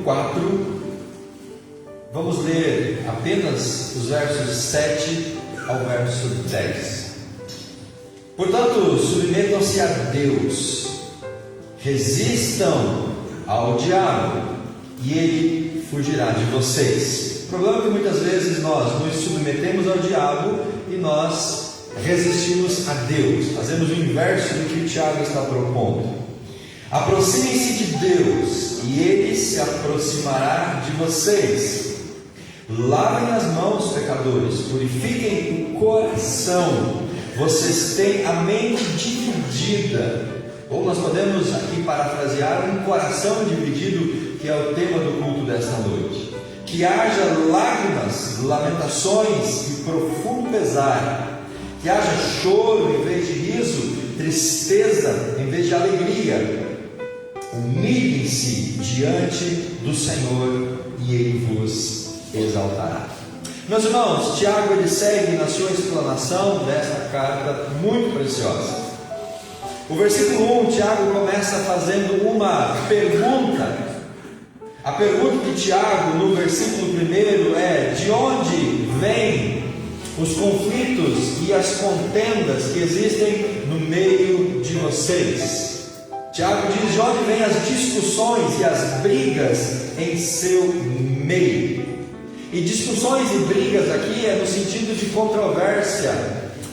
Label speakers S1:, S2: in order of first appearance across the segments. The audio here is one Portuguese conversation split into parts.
S1: 4, vamos ler apenas os versos 7 ao verso 10. Portanto, submetam-se a Deus, resistam ao diabo, e ele fugirá de vocês. O problema é que muitas vezes nós nos submetemos ao diabo e nós resistimos a Deus, fazemos o inverso do que o Tiago está propondo. Aproximem-se de Deus e Ele se aproximará de vocês. Lavem as mãos, pecadores, purifiquem o coração. Vocês têm a mente dividida, ou nós podemos aqui parafrasear, um coração dividido, que é o tema do culto desta noite. Que haja lágrimas, lamentações e profundo pesar, que haja choro em vez de riso, tristeza em vez de alegria. Humilhem-se diante do Senhor e Ele vos exaltará. Meus irmãos, Tiago ele segue na sua explanação desta carta muito preciosa. O versículo 1, Tiago começa fazendo uma pergunta. A pergunta de Tiago no versículo 1 é: de onde vêm os conflitos e as contendas que existem no meio de vocês? Tiago diz: de onde vêm as discussões e as brigas em seu meio? E discussões e brigas aqui é no sentido de controvérsia,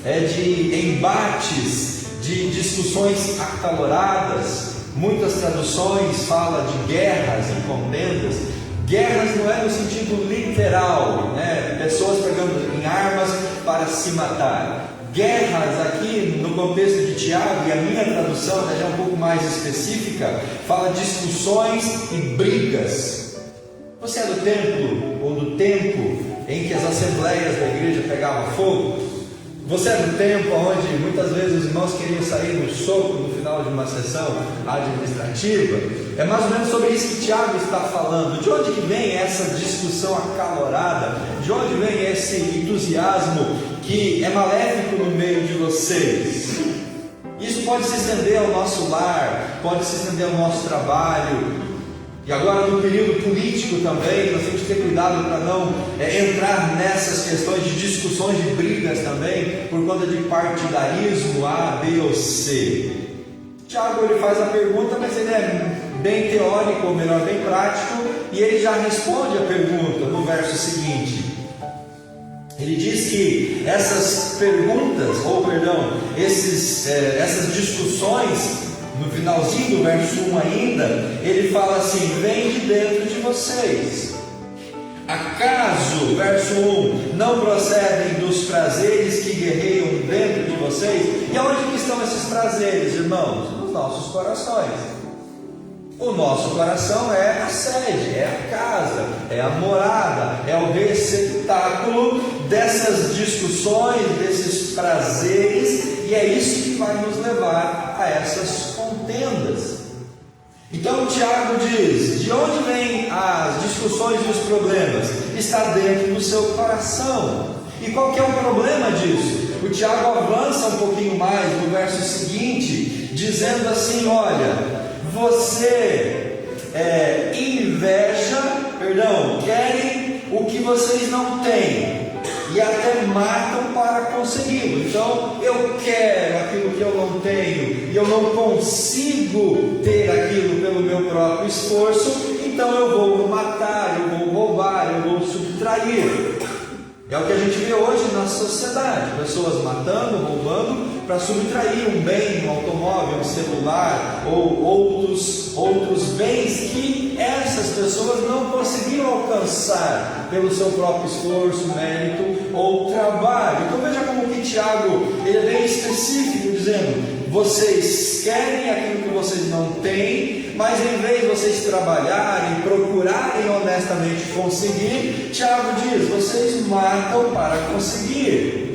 S1: é de embates, de discussões acaloradas. Muitas traduções falam de guerras e contendas. Guerras não é no sentido literal, né? Pessoas pegando em armas para se matar. Guerras aqui no contexto de Tiago, e a minha tradução já é um pouco mais específica, fala discussões e brigas. Você é do templo ou do tempo em que as assembleias da igreja pegavam fogo? Você é do tempo onde muitas vezes os irmãos queriam sair no soco no final de uma sessão administrativa? É mais ou menos sobre isso que Tiago está falando. De onde que vem essa discussão acalorada? De onde vem esse entusiasmo que é maléfico no meio de vocês? Isso pode se estender ao nosso lar, pode se estender ao nosso trabalho. E agora no período político também, nós temos que ter cuidado para não entrar nessas questões de discussões, de brigas também, por conta de partidarismo A, B ou C. Tiago ele faz a pergunta, mas ele é bem teórico, ou melhor, bem prático, e ele já responde a pergunta no verso seguinte. Ele diz que essas perguntas, essas discussões, no finalzinho do verso 1 ainda, ele fala assim: vem de dentro de vocês. Acaso, verso 1, não procedem dos prazeres que guerreiam dentro de vocês? E aonde que estão esses prazeres, irmãos? Nos nossos corações. O nosso coração é a sede, é a casa, é a morada, é o receptáculo dessas discussões, desses prazeres, e é isso que vai nos levar a essas contendas. Então Tiago diz: de onde vêm as discussões e os problemas? Está dentro do seu coração. E qual que é o problema disso? O Tiago avança um pouquinho mais no verso seguinte, dizendo assim: olha, você querem o que vocês não têm, e até matam para consegui-lo. Então, eu quero aquilo que eu não tenho, e eu não consigo ter aquilo pelo meu próprio esforço, então eu vou matar, eu vou roubar, eu vou subtrair. É o que a gente vê hoje na sociedade, pessoas matando, roubando, para subtrair um bem, um automóvel, um celular, ou outros bens que essas pessoas não conseguiram alcançar pelo seu próprio esforço, mérito ou trabalho. Então veja como que Tiago ele é bem específico, dizendo: vocês querem aquilo que vocês não têm, mas em vez de vocês trabalharem, procurarem honestamente conseguir, Tiago diz: vocês matam para conseguir.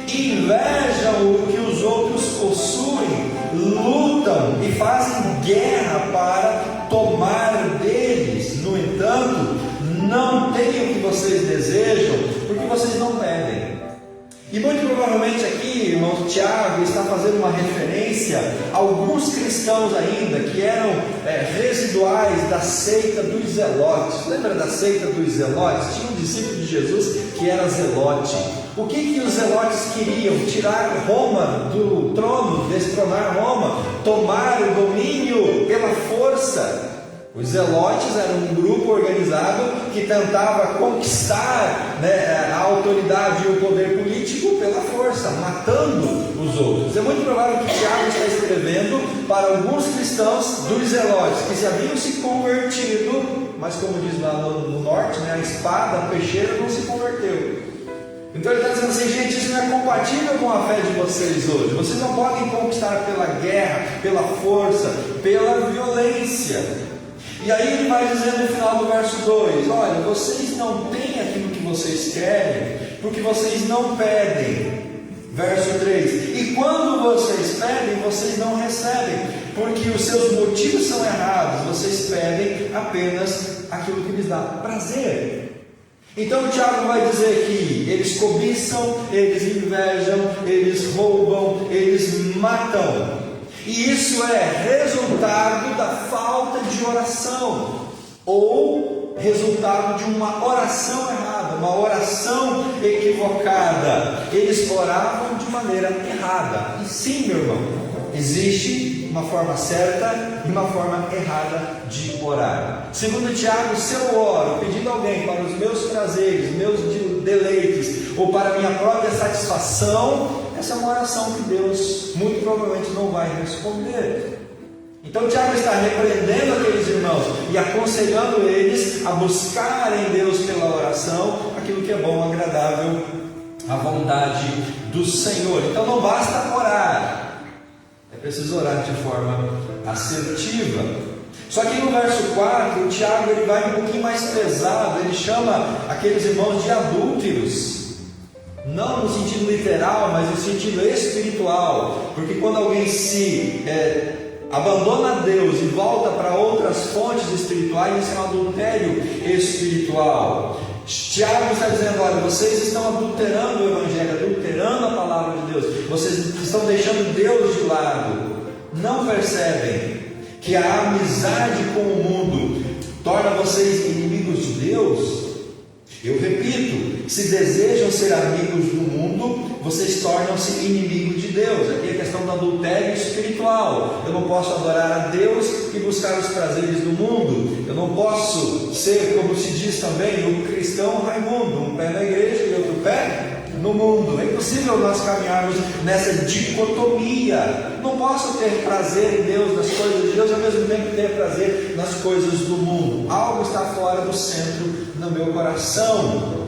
S1: Invejam o que os outros possuem, lutam e fazem guerra para tomar deles. No entanto, não têm o que vocês desejam, porque vocês não pedem. E muito provavelmente aqui, irmão Tiago está fazendo uma referência a alguns cristãos ainda que eram residuais da seita dos zelotes. Lembra da seita dos zelotes? Tinha um discípulo de Jesus que era zelote. O que os zelotes queriam? Tirar Roma do trono, destronar Roma, tomar o domínio pela força. Os zelotes eram um grupo organizado que tentava conquistar a autoridade e o poder político pela força, matando os outros. É muito provável que Tiago está escrevendo para alguns cristãos dos zelotes que se haviam se convertido, mas como diz lá no norte, a espada, a peixeira não se converteu. Então ele está dizendo assim: gente, isso não é compatível com a fé de vocês hoje. Vocês não podem conquistar pela guerra, pela força, pela violência. E aí ele vai dizer no final do verso 2: olha, vocês não têm aquilo que vocês querem, porque vocês não pedem. Verso 3: e quando vocês pedem, vocês não recebem, porque os seus motivos são errados. Vocês pedem apenas aquilo que lhes dá prazer. Então o Tiago vai dizer que eles cobiçam, eles invejam, eles roubam, eles matam. E isso é resultado da falta de oração, ou resultado de uma oração errada, uma oração equivocada. Eles oravam de maneira errada. E sim, meu irmão, existe uma forma certa e uma forma errada de orar. Segundo Tiago, se eu oro pedindo a alguém para os meus prazeres, meus deleites, ou para a minha própria satisfação, essa é uma oração que Deus muito provavelmente não vai responder. Então Tiago está repreendendo aqueles irmãos e aconselhando eles a buscarem Deus pela oração aquilo que é bom, agradável à vontade do Senhor. Então não basta orar, é preciso orar de forma assertiva. Só que no verso 4, o Tiago ele vai um pouquinho mais pesado. Ele chama aqueles irmãos de adúlteros. Não no sentido literal, mas no sentido espiritual. Porque quando alguém se abandona a Deus e volta para outras fontes espirituais, isso é um adultério espiritual. Tiago está dizendo: olha, vocês estão adulterando o Evangelho, adulterando a palavra de Deus, vocês estão deixando Deus de lado. Não percebem que a amizade com o mundo torna vocês inimigos de Deus? Eu repito, se desejam ser amigos do mundo, vocês tornam-se inimigos de Deus. Aqui é a questão do adultério espiritual. Eu não posso adorar a Deus e buscar os prazeres do mundo. Eu não posso ser, como se diz também, o cristão Raimundo, um pé na igreja e outro pé no mundo. É impossível nós caminharmos nessa dicotomia. Não posso ter prazer em Deus, nas coisas de Deus, ao mesmo tempo ter prazer nas coisas do mundo. Algo está fora do centro no meu coração.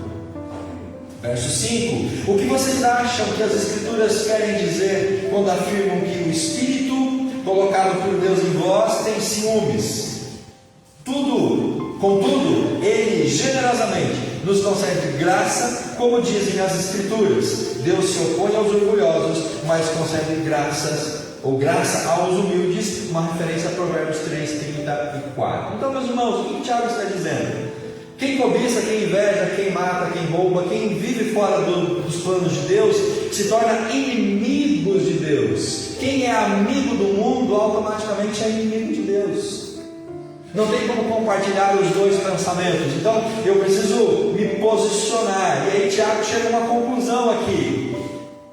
S1: Verso 5: o que vocês acham que as Escrituras querem dizer quando afirmam que o Espírito colocado por Deus em vós tem ciúmes? Contudo, Ele generosamente nos concede graça, como dizem as Escrituras: Deus se opõe aos orgulhosos, mas concede graça aos humildes. Uma referência a Provérbios 3:34. Então, meus irmãos, o que Tiago está dizendo? Quem cobiça, quem inveja, quem mata, quem rouba, quem vive fora dos planos de Deus, se torna inimigos de Deus. Quem é amigo do mundo, automaticamente é inimigo de Deus. Não tem como compartilhar os dois pensamentos. Então eu preciso me posicionar. E aí Tiago chega a uma conclusão aqui: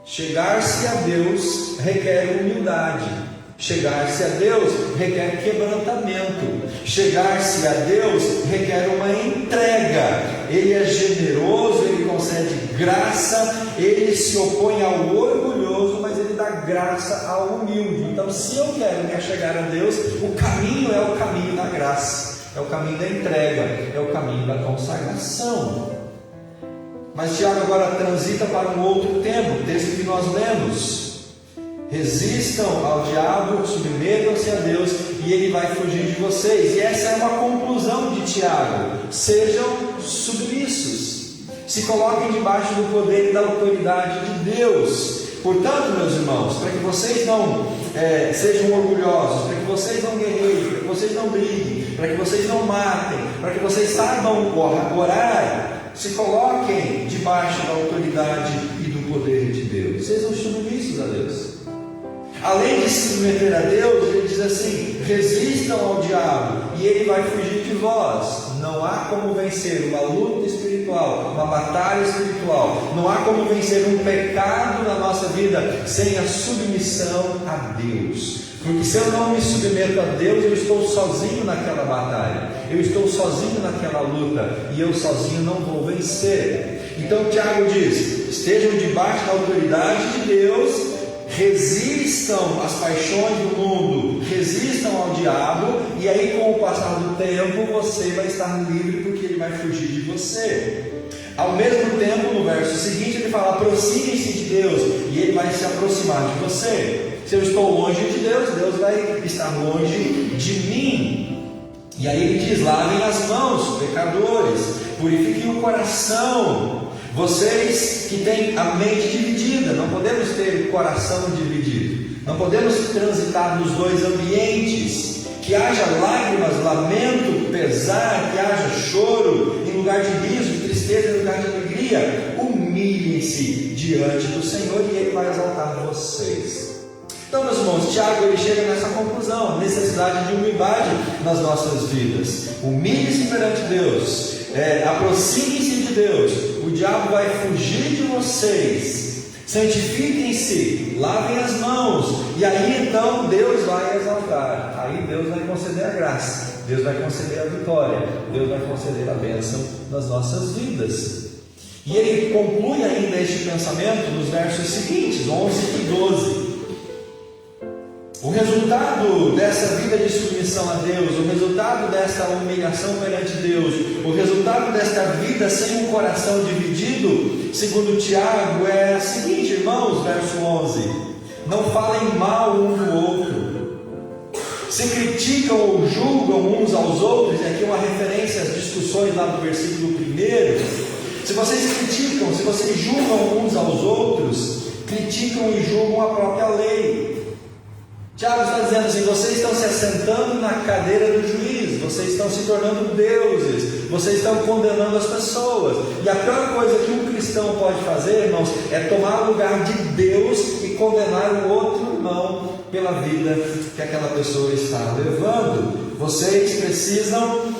S1: chegar-se a Deus requer humildade. Chegar-se a Deus requer quebrantamento. Chegar-se a Deus requer uma entrega. Ele é generoso, Ele concede graça, Ele se opõe ao orgulhoso, mas Ele dá graça ao humilde. Então, se eu quero me achegar a Deus, o caminho é o caminho da graça, é o caminho da entrega, é o caminho da consagração. Mas Tiago agora transita para um outro tema, o texto que nós lemos: resistam ao diabo, submetam-se a Deus e ele vai fugir de vocês. E essa é uma conclusão de Tiago: sejam submissos, se coloquem debaixo do poder e da autoridade de Deus. Portanto, meus irmãos, para que vocês não sejam orgulhosos, para que vocês não guerreiem, para que vocês não briguem, para que vocês não matem, para que vocês saibam orar, se coloquem debaixo da autoridade e do poder Além de se submeter a Deus, ele diz assim: resistam ao diabo e ele vai fugir de vós. Não há como vencer uma luta espiritual, uma batalha espiritual. Não há como vencer um pecado na nossa vida sem a submissão a Deus. Porque se eu não me submeto a Deus, eu estou sozinho naquela batalha, eu estou sozinho naquela luta, e eu sozinho não vou vencer. Então Tiago diz: estejam debaixo da autoridade de Deus, resistam às paixões do mundo, resistam ao diabo, e aí com o passar do tempo você vai estar livre, porque ele vai fugir de você. Ao mesmo tempo, no verso seguinte ele fala: aproximem-se de Deus, e ele vai se aproximar de você. Se eu estou longe de Deus, Deus vai estar longe de mim. E aí ele diz: lavem as mãos, pecadores, purifiquem o coração. Vocês que têm a mente dividida, não podemos ter o coração dividido, não podemos transitar nos dois ambientes. Que haja lágrimas, lamento, pesar, que haja choro em lugar de riso, tristeza em lugar de alegria. Humilhem-se diante do Senhor e Ele vai exaltar vocês. Então, meus irmãos, Tiago ele chega nessa conclusão: a necessidade de humildade nas nossas vidas. Humilhem-se perante Deus, aproximem-se de Deus, o diabo vai fugir de vocês. Santifiquem-se, lavem as mãos, e aí então Deus vai exaltar, aí Deus vai conceder a graça, Deus vai conceder a vitória, Deus vai conceder a bênção nas nossas vidas. E ele conclui ainda este pensamento nos versos seguintes, 11 e 12. O resultado dessa vida de submissão a Deus, o resultado desta humilhação perante Deus, o resultado desta vida sem um coração dividido, segundo Tiago, é o seguinte, irmãos, verso 11: não falem mal um do outro, se criticam ou julgam uns aos outros. E aqui uma referência às discussões lá do versículo 1. Se vocês criticam, se vocês julgam uns aos outros, criticam e julgam a própria lei. Tiago está dizendo assim: vocês estão se assentando na cadeira do juiz, vocês estão se tornando deuses, vocês estão condenando as pessoas. E a pior coisa que um cristão pode fazer, irmãos, é tomar o lugar de Deus e condenar o outro irmão pela vida que aquela pessoa está levando. Vocês precisam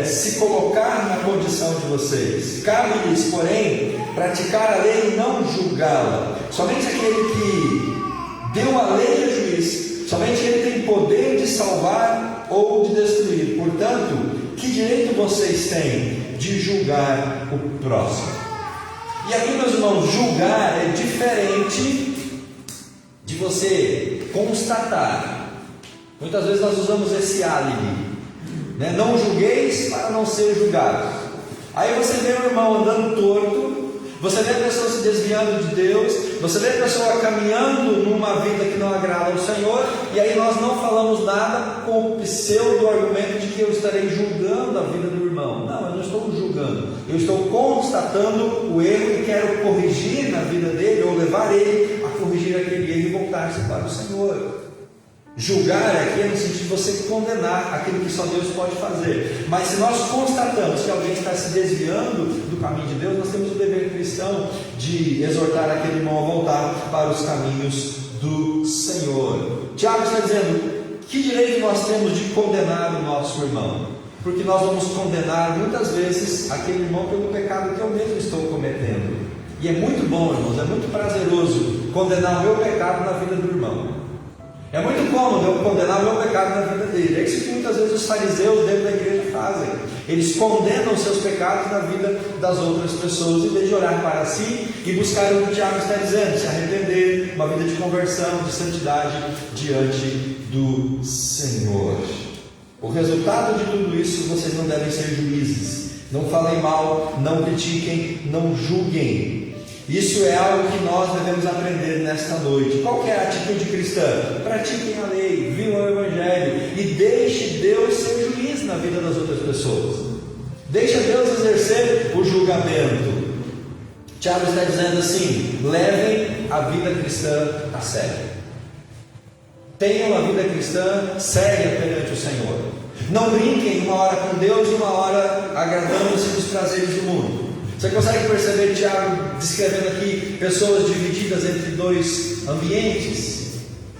S1: se colocar na condição de vocês. Cabe-lhes, porém, praticar a lei e não julgá-la. Somente aquele que deu a lei é juiz, somente ele tem poder de salvar ou de destruir. Portanto, que direito vocês têm de julgar o próximo? E aqui, meus irmãos, julgar é diferente de você constatar. Muitas vezes nós usamos esse álibi, né? Não julgueis para não ser julgados. Aí você vê o irmão andando torto, você vê a pessoa se desviando de Deus, você vê a pessoa caminhando numa vida que não agrada ao Senhor, e aí nós não falamos nada com o pseudo argumento de que eu estarei julgando a vida do irmão. Não, eu não estou julgando, eu estou constatando o erro e quero corrigir na vida dele, ou levar ele a corrigir aquele erro e voltar-se para o Senhor. Julgar aqui é no sentido de você condenar aquilo que só Deus pode fazer. Mas se nós constatamos que alguém está se desviando do caminho de Deus, nós temos o dever cristão de exortar aquele irmão a voltar para os caminhos do Senhor. Tiago está dizendo: que direito nós temos de condenar o nosso irmão? Porque nós vamos condenar muitas vezes aquele irmão pelo pecado que eu mesmo estou cometendo. E é muito bom, irmãos, é muito prazeroso condenar o meu pecado na vida do irmão. É muito cômodo eu condenar o meu pecado na vida dele. É isso que muitas vezes os fariseus dentro da igreja fazem. Eles condenam os seus pecados na vida das outras pessoas, em vez de olhar para si e buscar o que o Tiago está dizendo: se arrepender, uma vida de conversão, de santidade diante do Senhor. O resultado de tudo isso: vocês não devem ser juízes. Não falem mal, não critiquem, não julguem. Isso é algo que nós devemos aprender nesta noite. Qual que é a atitude cristã? Pratiquem a lei, vivam o Evangelho e deixe Deus ser juiz na vida das outras pessoas. Deixe Deus exercer o julgamento. Tiago está dizendo assim: levem a vida cristã a sério. Tenham a vida cristã séria perante o Senhor. Não brinquem uma hora com Deus e uma hora agradando-se dos prazeres do mundo. Você consegue perceber Tiago descrevendo aqui pessoas divididas entre dois ambientes?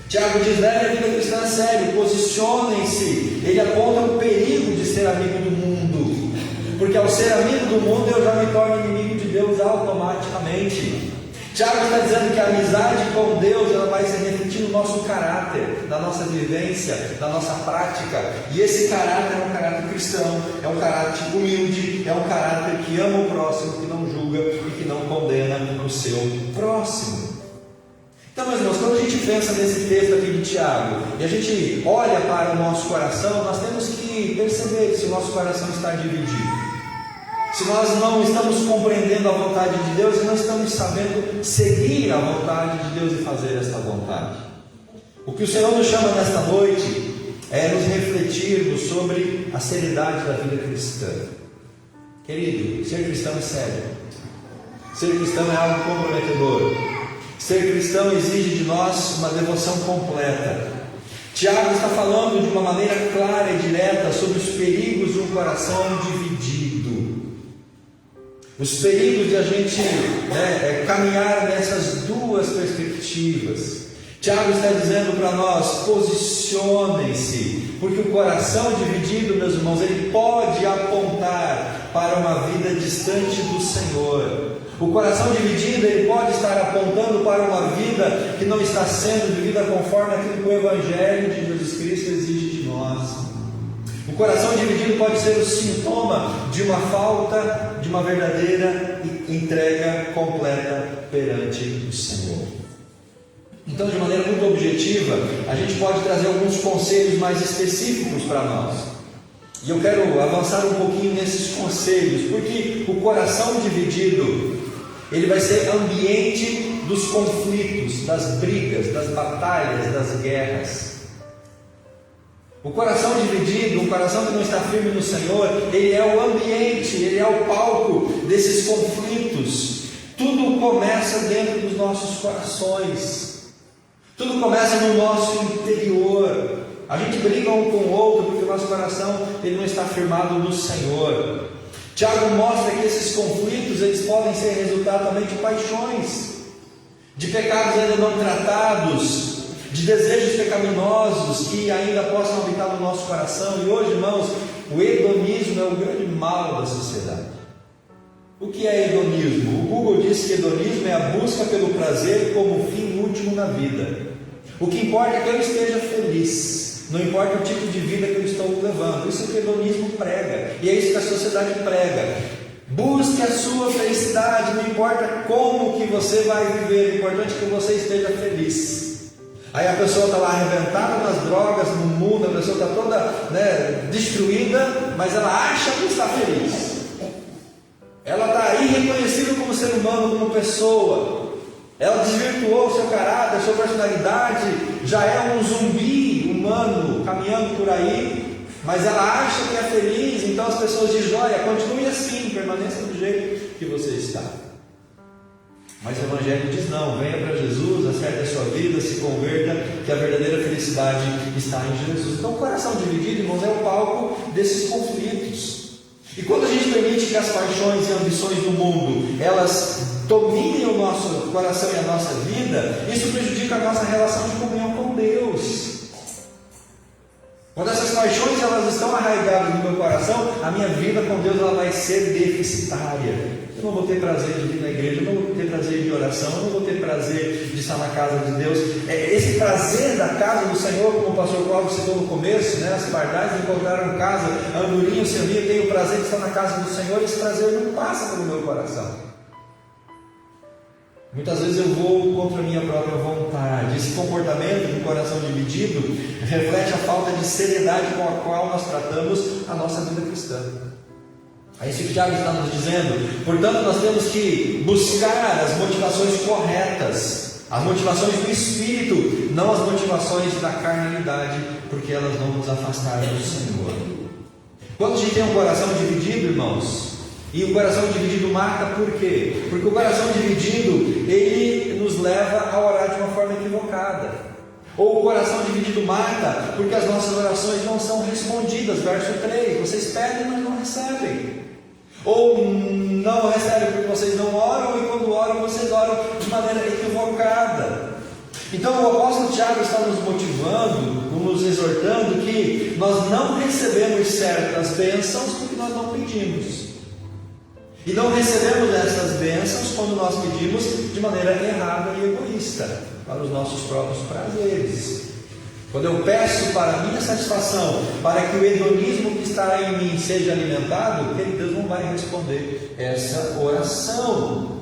S1: Tiago diz: leve a vida cristã a sério, posicionem-se. Ele aponta o perigo de ser amigo do mundo, porque ao ser amigo do mundo eu já me torno inimigo de Deus automaticamente. Tiago está dizendo que a amizade com Deus ela vai se refletir no nosso caráter, na nossa vivência, na nossa prática. E esse caráter é um caráter cristão, é um caráter humilde, é um caráter que ama o próximo, que não julga e que não condena o seu próximo. Então, meus irmãos, quando a gente pensa nesse texto aqui de Tiago e a gente olha para o nosso coração, nós temos que perceber se o nosso coração está dividido. Se nós não estamos compreendendo a vontade de Deus e não estamos sabendo seguir a vontade de Deus e fazer esta vontade. O que o Senhor nos chama nesta noite é nos refletirmos sobre a seriedade da vida cristã. Querido, ser cristão é sério. Ser cristão é algo comprometedor. Ser cristão exige de nós uma devoção completa. Tiago está falando de uma maneira clara e direta sobre os perigos de um coração dividido. Os perigos de a gente caminhar nessas duas perspectivas. Tiago está dizendo para nós: posicionem-se, porque o coração dividido, meus irmãos, ele pode apontar para uma vida distante do Senhor. O coração dividido, ele pode estar apontando para uma vida que não está sendo vivida conforme aquilo que o Evangelho de Jesus Cristo exige de nós. O coração dividido pode ser o sintoma de uma falta de uma verdadeira entrega completa perante o Senhor. Então, de maneira muito objetiva, a gente pode trazer alguns conselhos mais específicos para nós. E eu quero avançar um pouquinho nesses conselhos, porque o coração dividido, ele vai ser ambiente dos conflitos, das brigas, das batalhas, das guerras. O coração dividido, um coração que não está firme no Senhor, ele é o ambiente, ele é o palco desses conflitos. Tudo começa dentro dos nossos corações. Tudo começa no nosso interior. A gente briga um com o outro porque o nosso coração ele não está firmado no Senhor. Tiago mostra que esses conflitos eles podem ser resultado também de paixões, de pecados ainda não tratados, de desejos pecaminosos que ainda possam habitar no nosso coração. E hoje, irmãos, o hedonismo é o grande mal da sociedade. O que é hedonismo? O Google diz que hedonismo é a busca pelo prazer como fim último na vida. O que importa é que eu esteja feliz, não importa o tipo de vida que eu estou levando. Isso é o que o hedonismo prega, e é isso que a sociedade prega. Busque a sua felicidade, não importa como que você vai viver, o importante é que você esteja feliz. Aí a pessoa está lá arrebentada nas drogas, no mundo, a pessoa está toda destruída, mas ela acha que está feliz. Ela está irreconhecível como ser humano, como pessoa. Ela desvirtuou o seu caráter, a sua personalidade, já é um zumbi humano caminhando por aí, mas ela acha que é feliz. Então as pessoas dizem: olha, continue assim, permaneça do jeito que você está. Mas o Evangelho diz: não, venha para Jesus, acerte a sua vida, se converta, que a verdadeira felicidade está em Jesus. Então o coração dividido, irmãos, é o palco desses conflitos. E quando a gente permite que as paixões e ambições do mundo, elas dominem o nosso coração e a nossa vida, isso prejudica a nossa relação de comunhão com Deus. Quando essas paixões elas estão arraigadas no meu coração, a minha vida com Deus ela vai ser deficitária. Eu não vou ter prazer de vir na igreja, eu não vou ter prazer de oração, eu não vou ter prazer de estar na casa de Deus. Esse prazer da casa do Senhor, como o pastor Cláudio citou no começo, as pardais encontraram casa, a andorinha, o Senhor tem o prazer de estar na casa do Senhor. Esse prazer não passa pelo meu coração. Muitas vezes eu vou contra a minha própria vontade. Esse comportamento do coração dividido reflete a falta de seriedade com a qual nós tratamos a nossa vida cristã. É isso que Tiago está nos dizendo. Portanto, nós temos que buscar as motivações corretas, as motivações do Espírito, não as motivações da carnalidade, porque elas vão nos afastar do Senhor. Quando a gente tem um coração dividido, irmãos, e o coração dividido mata, por quê? Porque o coração dividido, ele nos leva a orar de uma forma equivocada. Ou o coração dividido mata, porque as nossas orações não são respondidas. Verso 3, vocês pedem, mas não recebem. Ou não recebem porque vocês não oram, e quando oram, vocês oram de maneira equivocada. Então o apóstolo Tiago está nos motivando, nos exortando que nós não recebemos certas bênçãos porque nós não pedimos. E não recebemos essas bênçãos quando nós pedimos de maneira errada e egoísta, para os nossos próprios prazeres. Quando eu peço para a minha satisfação, para que o hedonismo que está em mim seja alimentado, Deus não vai responder essa oração.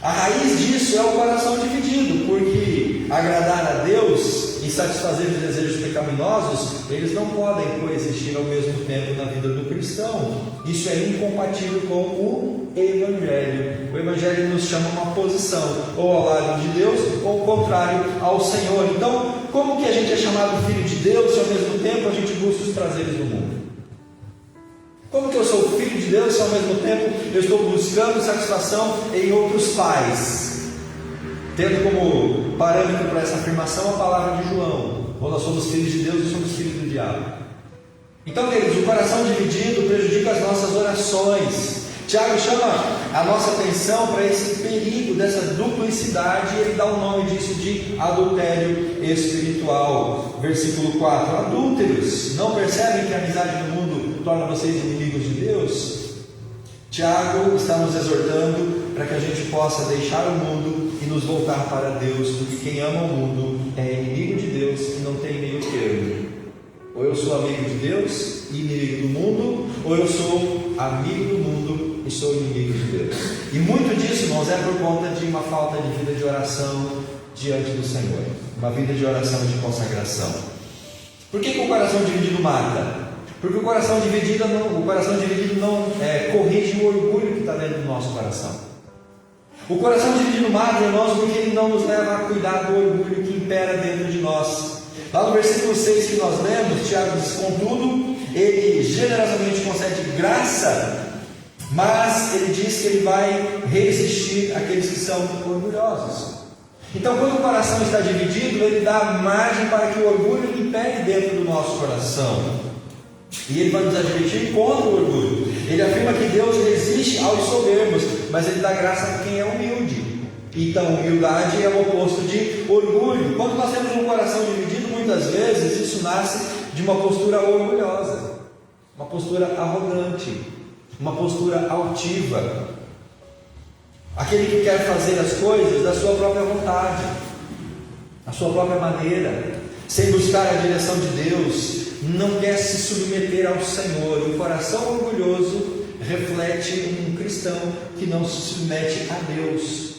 S1: A raiz disso é o coração dividido, porque agradar a Deus e satisfazer os desejos pecaminosos, eles não podem coexistir ao mesmo tempo na vida do cristão. Isso é incompatível com o Evangelho. O Evangelho nos chama a uma posição, ou ao lado de Deus, ou ao contrário, ao Senhor. Então, como que a gente é chamado filho de Deus se ao mesmo tempo a gente busca os prazeres do mundo? Como que eu sou filho de Deus se ao mesmo tempo eu estou buscando satisfação em outros pais? Tendo como parâmetro para essa afirmação a palavra de João: ou nós somos filhos de Deus ou somos filhos do diabo. Então, queridos, o coração dividido prejudica as nossas orações. Tiago chama a nossa atenção para esse perigo dessa duplicidade, e ele dá o nome disso de adultério espiritual. Versículo 4: adúlteros, não percebem que a amizade no mundo torna vocês inimigos de Deus? Tiago está nos exortando para que a gente possa deixar o mundo e nos voltar para Deus, porque quem ama o mundo é inimigo de Deus e não tem meio termo. Ou eu sou amigo de Deus e inimigo do mundo, ou eu sou amigo do mundo e sou inimigo de Deus. E muito disso, irmãos, é por conta de uma falta de vida de oração diante do Senhor, uma vida de oração de consagração. Por que o coração dividido mata? Porque o coração dividido não corrige o orgulho que está dentro do nosso coração. O coração dividido mata, irmãos, porque ele não nos leva a cuidar do orgulho que impera dentro de nós. Lá no versículo 6 que nós lemos, Tiago diz: contudo, ele generosamente concede graça, mas ele diz que ele vai resistir àqueles que são orgulhosos. Então, quando o coração está dividido, ele dá margem para que o orgulho impere dentro do nosso coração. E ele vai nos advertir contra o orgulho. Ele afirma que Deus resiste aos soberbos, mas ele dá graça a quem é humilde. Então, humildade é o oposto de orgulho. Quando nós temos um coração dividido, muitas vezes isso nasce de uma postura orgulhosa, uma postura arrogante, uma postura altiva. Aquele que quer fazer as coisas da sua própria vontade, da sua própria maneira, sem buscar a direção de Deus, não quer se submeter ao Senhor. O coração orgulhoso reflete um cristão que não se submete a Deus,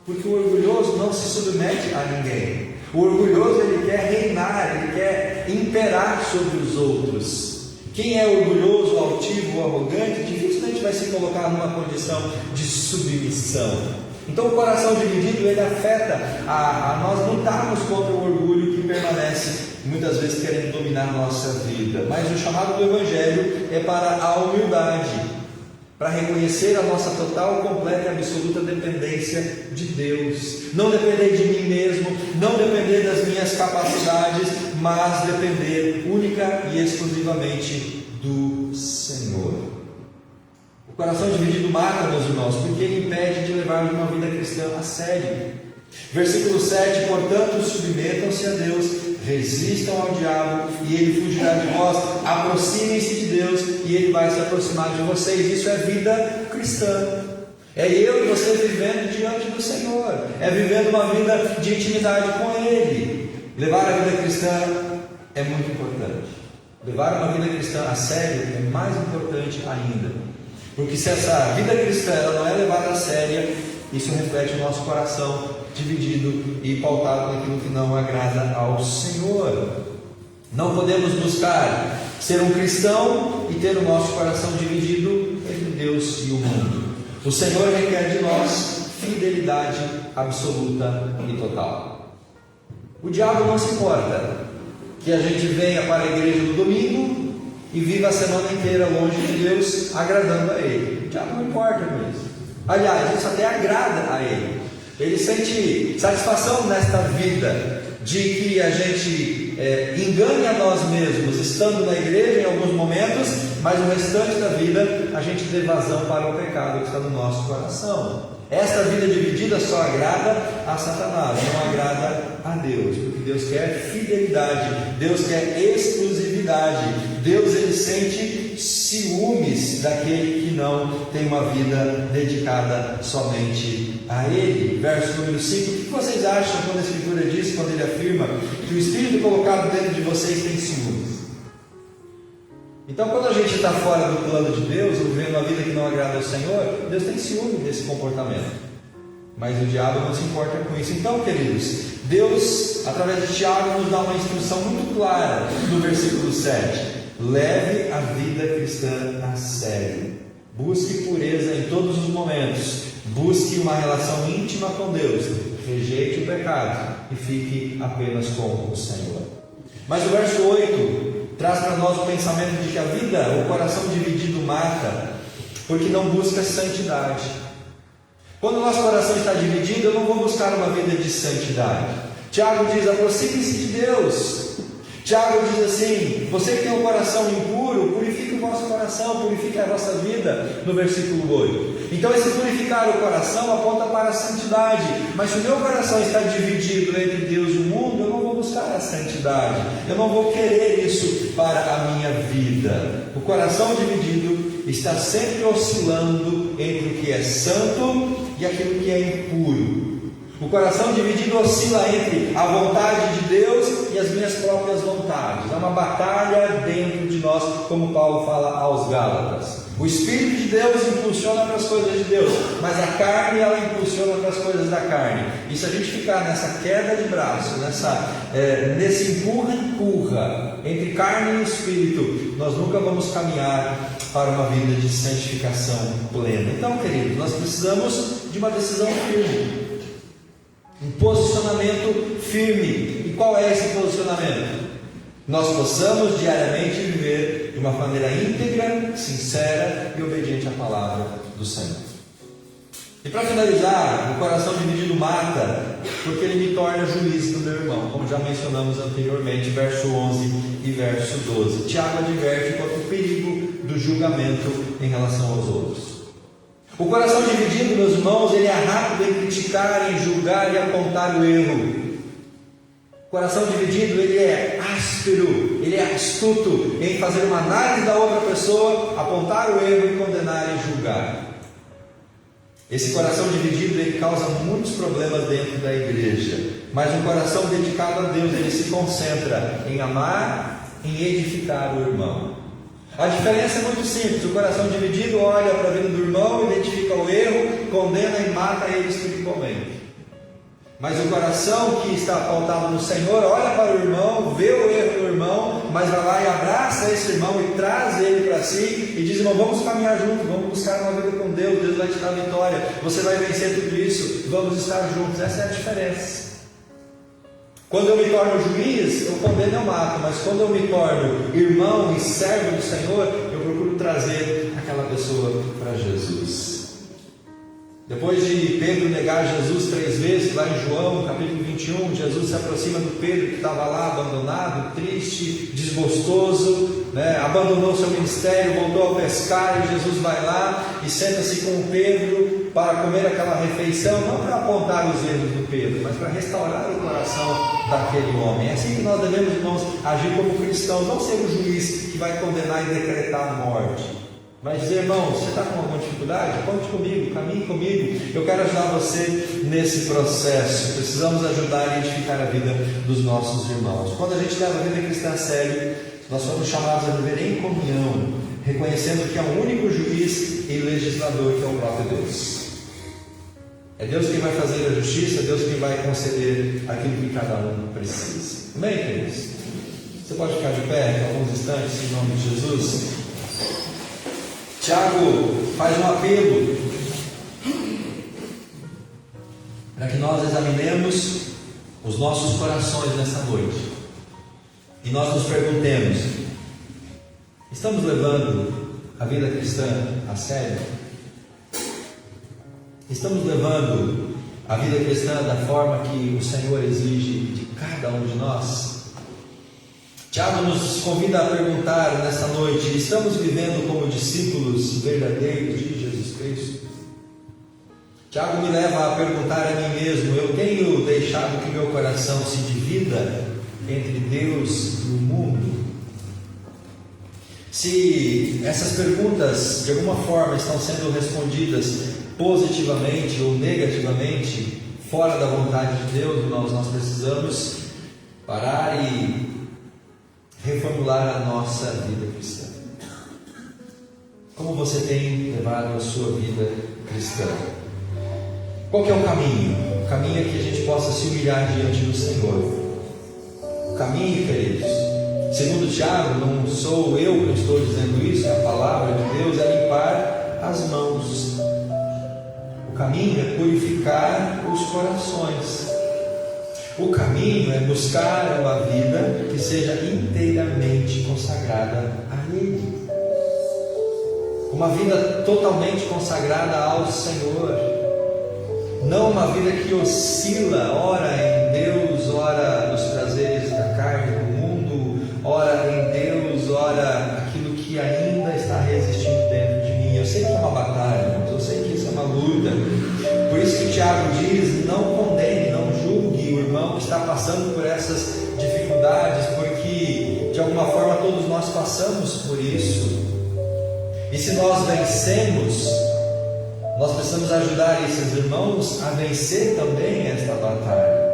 S1: porque o orgulhoso não se submete a ninguém. O orgulhoso, ele quer reinar, ele quer imperar sobre os outros. Quem é orgulhoso, altivo ou arrogante, dificilmente vai se colocar numa condição de submissão. Então o coração dividido, ele afeta a nós lutarmos contra o orgulho que permanece muitas vezes querendo dominar a nossa vida. Mas o chamado do Evangelho é para a humildade, para reconhecer a nossa total, completa e absoluta dependência de Deus. Não depender de mim mesmo, não depender das minhas capacidades, mas depender única e exclusivamente do Senhor. O coração dividido mata, meus irmãos, porque ele impede de levarmos uma vida cristã a sério. Versículo 7: portanto, submetam-se a Deus, resistam ao diabo e ele fugirá de vós. Aproximem-se de Deus e ele vai se aproximar de vocês. Isso é vida cristã. É eu e você vivendo diante do Senhor, é vivendo uma vida de intimidade com Ele. Levar a vida cristã é muito importante. Levar uma vida cristã a sério é mais importante ainda, porque se essa vida cristã ela não é levada a sério, isso reflete o nosso coração dividido e pautado naquilo que não agrada ao Senhor. Não podemos buscar ser um cristão e ter o nosso coração dividido entre Deus e o mundo. O Senhor requer de nós fidelidade absoluta e total. O diabo não se importa que a gente venha para a igreja no domingo e viva a semana inteira longe de Deus, agradando a Ele. O diabo não importa com isso. Aliás, isso até agrada a Ele. Ele sente satisfação nesta vida de que a gente engane a nós mesmos, estando na igreja em alguns momentos, mas o restante da vida a gente dê vazão para o pecado que está no nosso coração. Esta vida dividida só agrada a Satanás, não agrada a Deus, porque Deus quer fidelidade, Deus quer exclusividade, Deus ele sente ciúmes daquele que não tem uma vida dedicada somente a Ele. Verso número 5, o que vocês acham quando a Escritura diz, quando ele afirma que o Espírito colocado dentro de vocês tem ciúmes? Então, quando a gente está fora do plano de Deus, ou vivendo uma vida que não agrada ao Senhor, Deus tem ciúme desse comportamento. Mas o diabo não se importa com isso. Então, queridos, Deus, através de Tiago, nos dá uma instrução muito clara no versículo 7. Leve a vida cristã a sério. Busque pureza em todos os momentos. Busque uma relação íntima com Deus. Rejeite o pecado e fique apenas com o Senhor. Mas o verso 8 traz para nós o pensamento de que a vida, o coração dividido mata, porque não busca santidade. Quando o nosso coração está dividido, eu não vou buscar uma vida de santidade. Tiago diz, aproxime-se de Deus. Tiago diz assim, você que tem um coração impuro, purifique o vosso coração, purifique a vossa vida, no versículo 8. Então esse purificar o coração aponta para a santidade, mas se o meu coração está dividido entre Deus e o mundo, eu não vou buscar a santidade, eu não vou querer isso para a minha vida. O coração dividido está sempre oscilando entre o que é santo e aquilo que é impuro. O coração dividido oscila entre a vontade de Deus e as minhas próprias vontades. É uma batalha dentro de nós, como Paulo fala aos Gálatas. O Espírito de Deus impulsiona para as coisas de Deus, mas a carne ela impulsiona para as coisas da carne. E se a gente ficar nessa queda de braço, nesse empurra entre carne e espírito, nós nunca vamos caminhar para uma vida de santificação plena. Então, queridos, nós precisamos de uma decisão firme. Um posicionamento firme. E qual é esse posicionamento? Nós possamos diariamente viver de uma maneira íntegra, sincera e obediente à palavra do Senhor. E para finalizar, o coração dividido mata, porque ele me torna juiz do meu irmão, como já mencionamos anteriormente, verso 11 e verso 12. Tiago adverte contra o perigo do julgamento em relação aos outros. O coração dividido, meus irmãos, ele é rápido em criticar, em julgar e apontar o erro. O coração dividido, ele é áspero, ele é astuto em fazer uma análise da outra pessoa, apontar o erro e condenar e julgar. Esse coração dividido, ele causa muitos problemas dentro da igreja. Mas um coração dedicado a Deus, ele se concentra em amar, em edificar o irmão. A diferença é muito simples. O coração dividido olha para a vida do irmão, identifica o erro, condena e mata ele espiritualmente. Mas o coração que está apontado no Senhor olha para o irmão, vê o erro do irmão, mas vai lá e abraça esse irmão e traz ele para si e diz: irmão, vamos caminhar juntos, vamos buscar uma vida com Deus, Deus vai te dar vitória, você vai vencer tudo isso, vamos estar juntos. Essa é a diferença. Quando eu me torno juiz, eu condeno e eu mato, mas quando eu me torno irmão e servo do Senhor, eu procuro trazer aquela pessoa para Jesus. Depois de Pedro negar Jesus 3 vezes, lá em João, capítulo 21, Jesus se aproxima do Pedro que estava lá abandonado, triste, desgostoso, abandonou seu ministério, voltou ao pescar, e Jesus vai lá e senta-se com o Pedro para comer aquela refeição, não para apontar os erros do Pedro, mas para restaurar o coração daquele homem. É assim que nós devemos, irmãos, agir como cristãos, não ser o juiz que vai condenar e decretar a morte, mas dizer: irmão, você está com alguma dificuldade? Conte comigo, caminhe comigo, eu quero ajudar você nesse processo. Precisamos ajudar e edificar a vida dos nossos irmãos. Quando a gente leva a vida cristã a sério, nós somos chamados a viver em comunhão, reconhecendo que há um único juiz e legislador, que é o próprio Deus. É Deus quem vai fazer a justiça, é Deus quem vai conceder aquilo que cada um precisa. Amém, queridos? Você pode ficar de pé por alguns instantes, em nome de Jesus. Tiago faz um apelo para que nós examinemos os nossos corações nessa noite e nós nos perguntemos: estamos levando a vida cristã a sério? Estamos levando a vida cristã da forma que o Senhor exige de cada um de nós? Tiago nos convida a perguntar nesta noite: estamos vivendo como discípulos verdadeiros de Jesus Cristo? Tiago me leva a perguntar a mim mesmo: eu tenho deixado que meu coração se divida entre Deus e o mundo? Se essas perguntas de alguma forma estão sendo respondidas positivamente ou negativamente, fora da vontade de Deus, nós precisamos parar e reformular a nossa vida cristã. Como você tem levado a sua vida cristã? Qual que é o caminho? O caminho é que a gente possa se humilhar diante do Senhor. O caminho, queridos, segundo Tiago, não sou eu que estou dizendo isso, a palavra de Deus é limpar as mãos. O caminho é purificar os corações. O caminho é buscar uma vida que seja inteiramente consagrada a Ele. Uma vida totalmente consagrada ao Senhor. Não uma vida que oscila, ora em Deus, ora nos prazeres da carne, do mundo, ora em Deus, ora aquilo que ainda está resistindo dentro de mim. Eu sei que é uma batalha, mas eu sei que isso é uma luta. Por isso que Tiago diz: não condene, não julgue o irmão que está passando por essas dificuldades, porque de alguma forma todos nós passamos por isso. E se nós vencemos, nós precisamos ajudar esses irmãos a vencer também esta batalha.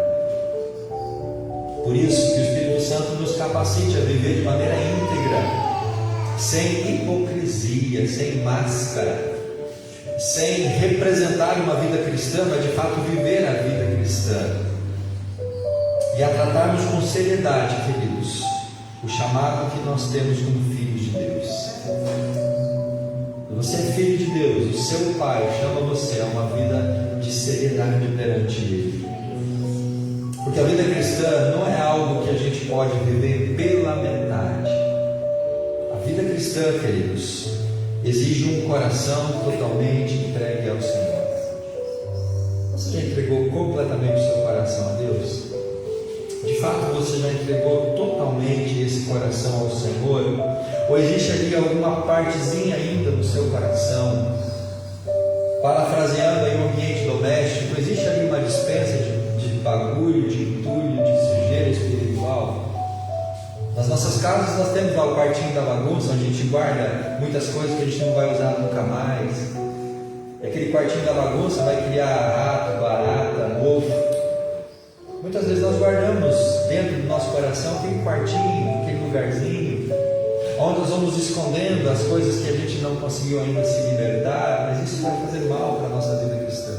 S1: Por isso que o Espírito Santo nos capacite a viver de maneira íntegra, sem hipocrisia, sem máscara, sem representar uma vida cristã, mas de fato viver a vida cristã. E a tratarmos com seriedade, queridos, o chamado que nós temos como filhos de Deus. Você é filho de Deus, o seu Pai chama você a uma vida de seriedade perante Ele. Porque a vida cristã não é algo que a gente pode viver pela metade. A vida cristã, queridos, exige um coração totalmente entregue ao Senhor. Você já entregou completamente o seu coração a Deus? De fato, você já entregou totalmente esse coração ao Senhor? Ou existe ali alguma partezinha ainda no seu coração? Parafraseando aí o ambiente doméstico, existe ali uma dispensa de bagulho, de entulho, de sujeira espiritual? Nas nossas casas nós temos lá o quartinho da bagunça, onde a gente guarda muitas coisas que a gente não vai usar nunca mais. E aquele quartinho da bagunça vai criar rato, barata, mofo. Muitas vezes nós guardamos dentro do nosso coração aquele quartinho, aquele lugarzinho, onde nós vamos escondendo as coisas que a gente não conseguiu ainda se libertar, mas isso vai fazer mal para a nossa vida cristã.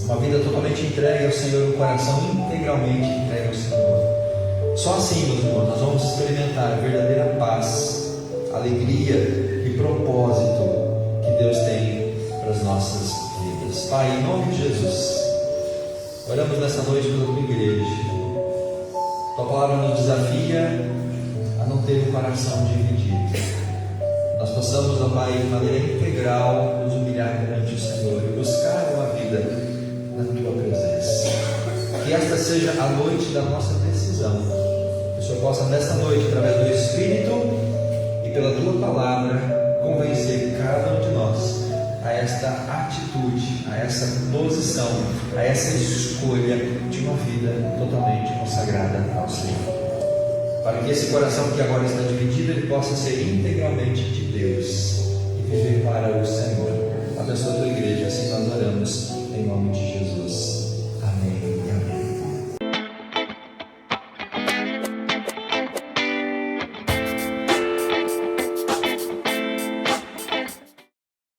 S1: Uma vida totalmente entregue ao Senhor, um coração integralmente entregue ao Senhor. Só assim, meus irmãos, nós vamos experimentar a verdadeira paz, alegria e propósito que Deus tem para as nossas vidas. Pai, em nome de Jesus, oramos nessa noite pela tua igreja. Tua palavra nos desafia a não ter um coração dividido. Nós possamos, ó Pai, de maneira integral nos humilhar perante o Senhor e buscar uma vida na tua presença. Que esta seja a noite da nossa decisão. Que o Senhor possa nesta noite, através do Espírito e pela tua palavra, convencer cada um de nós a esta atitude, a essa posição, a essa escolha de uma vida totalmente consagrada ao Senhor. Para que esse coração que agora está dividido, ele possa ser integralmente de Deus e viver para o Senhor. Abençoa a tua igreja, assim nós oramos, em nome de Jesus.